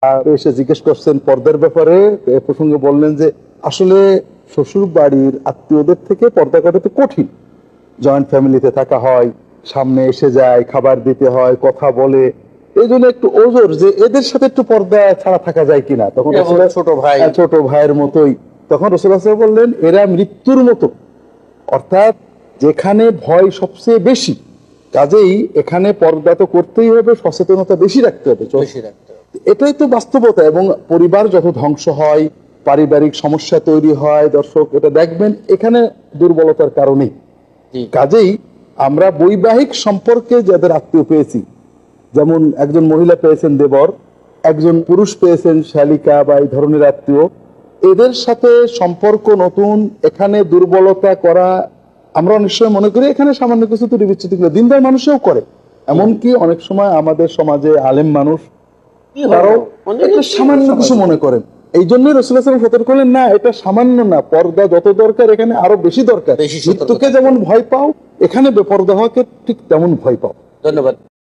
আর এসে জিজ্ঞেস করছেন পর্দার ব্যাপারে, এ প্রসঙ্গে বললেন যে আসলে শ্বশুর বাড়ির আত্মীয়দের থেকে পর্দা করা তো কঠিন। জয়েন্ট ফ্যামিলিতে থাকা হয়, সামনে এসে যায়, খাবার দিতে হয়, কথা বলে, এই জন্য একটু ওজোর যে এদের সাথে একটু পর্দা ছাড়া থাকা যায় কিনা। তখন ছোট ভাই। ছোট ভাইয়ের মতোই তখন রাসূলুল্লাহ সাল্লাল্লাহু আলাইহি ওয়াসাল্লাম বললেন এরা মৃত্যুর মতো, অর্থাৎ যেখানে ভয় সবচেয়ে বেশি, কাজেই এখানে পর্দা তো করতেই হবে, সচেতনতা বেশি রাখতে হবে। এটাই তো বাস্তবতা। এবং পরিবার যত ধ্বংস হয়, পারিবারিক সমস্যা তৈরি হয়, দর্শক এটা দেখবেন এখানে দুর্বলতার কারণেই। কাজেই আমরা বৈবাহিক সম্পর্কে যাদের আত্মীয় পেয়েছি, যেমন একজন মহিলা পেয়েছেন দেবর, একজন পুরুষ পেয়েছেন শালিকা বা এই ধরনের আত্মীয়, এদের সাথে সম্পর্ক নতুন, এখানে দুর্বলতা করা আমরা অনেক সময় মনে করি এখানে সামান্য কিছু ত্রুটি বিচ্যুতি গুলো দিনদার মানুষও করে। এমনকি অনেক সময় আমাদের সমাজে আলেম মানুষ তারাও এটা সামান্য কিছু মনে করেন। এই জন্যই রাসূলুল্লাহ সাল্লাল্লাহু আলাইহি ওয়াসাল্লাম সতর্ক করলেন, না এটা সামান্য না, পর্দা যত দরকার এখানে আরো বেশি দরকার। মৃত্যুকে যেমন ভয় পাও, এখানে বেপর্দা হওয়াকে ঠিক তেমন ভয় পাও। ধন্যবাদ।